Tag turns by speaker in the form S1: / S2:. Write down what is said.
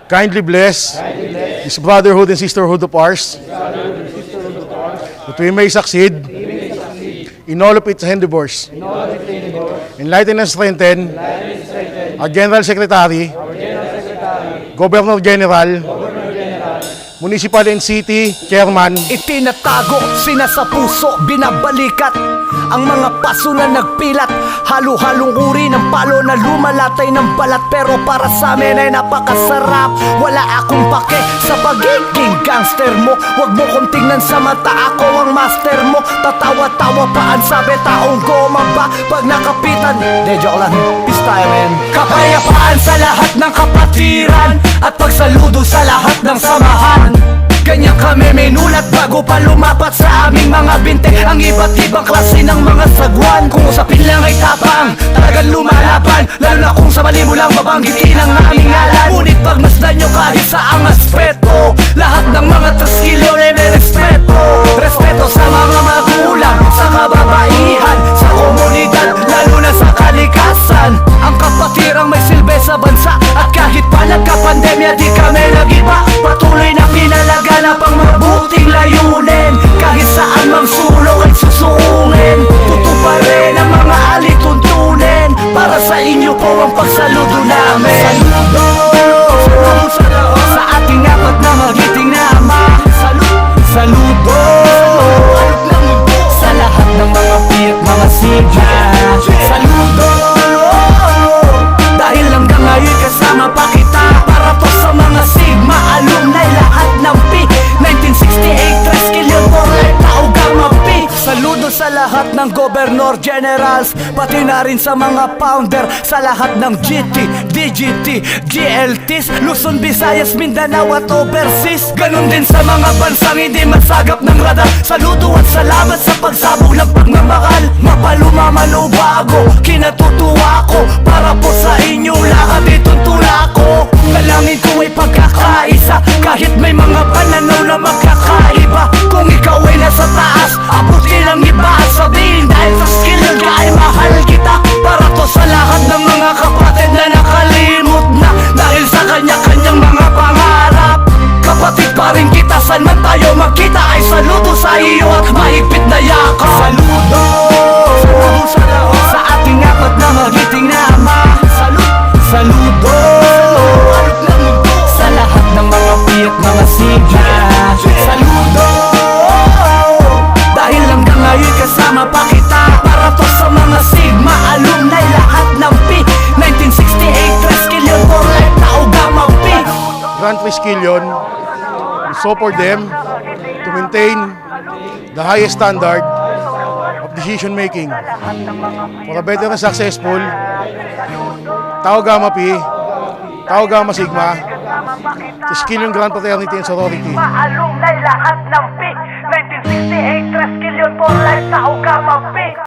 S1: kindly bless this brotherhood and sisterhood of ours, that we may succeed in all of its endeavors. Enlighten and strengthen our General Secretary, Governor General, Municipal and City Chairman.
S2: Itinatago, sinasa puso, binabalikat ang mga paso na nagpilat. Halo-halong uri ng palo na lumalatay ng balat, pero para sa amin ay napakasarap. Wala akong pake sa pagiging gangster mo. Huwag mo kong tingnan sa mata, ako ang master mo. Tatawa-tawa pa ang sabi, taong goma ba pag nakapitan? De, joke lang, peace tayo men. Kapayapaan sa lahat ng kapatiran, at pagsaludo sa lahat ng samahan. Ganyan kami minulat bago pa lumapat sa aming mga binte ang iba't ibang klase ng mga sagwan. Kung usapin lang ay tapang, talagang lumalaban, lalo na kung sa mali mo lang mabanggitin ang aming ngalan. Ngunit pagmasdan nyo kahit sa ang aspeto, lahat ng mga traskilyo ay may respeto. Respeto sa mga magulang, sa kababaihan, sa komunidad, lalo na sa kalikasan. Ang kapatirang may silbi sa bansa, at kahit pa nagka-pandemya di kami nag-iba. Patuloy na pinalaga na pang mabuting layunin, kahit saan mang sulok ay susuungin. Tutuparin ang mga alituntunin, para sa inyo po ang pagsaludo namin. Saludo sa ating apat na magiting na ama. Saludo sa lahat ng mga piyak, mga sigla. Saludo dahil hanggang ngayon kasama pa kita. Para to sa mga Sigma alumni, lahat ng P 1968 Treskilyon for life, tao Gamma P. Saludo sa lahat ng Governor Generals, pati na rin sa mga founder, sa lahat ng GT, DGT, GLTs, Luzon, Visayas, Mindanao at overseas. Ganon din sa mga bansang hindi masagap ng radar. Saludo at salamat sa pagsabog ng pagmamahal. Mapaluma man o bago, kinatutuwa ko, para po sa inyo lahat itong tula ko. Dalangin ko ay pagkakaisa, kahit may mga pananaw na magkakaiba. Kung ikaw ay nasa taas, abutin ang iba at sabihin dahil sa skill ka ay mahal kita. Para to sa lahat ng mga kapatid na nakalimot na dahil sa kanya-kanyang mga pangarap. Kapatid pa rin kita, saan man tayo magkita, ay saludo sa iyo at mahigpit na yakap. Saludo sa ating apat na magiting na ama. Saludo sa lahat ng mga piyak, mga sigla. Saludo dahil hanggang ngayon kasama pa kita. Para to sa mga Sigma alumni, lahat ng P 1968 Treskilyon for life, tao Gamma P.
S1: Grant Treskilyon, we support them to maintain the highest standard of decision making for a better and successful Tau Gamma Pi, Tau Gamma Sigma, Treskilyon Grand Fraternity and Sorority.
S2: Alumni lahat ng P 1968 Treskilyon for life, tao Gamma P.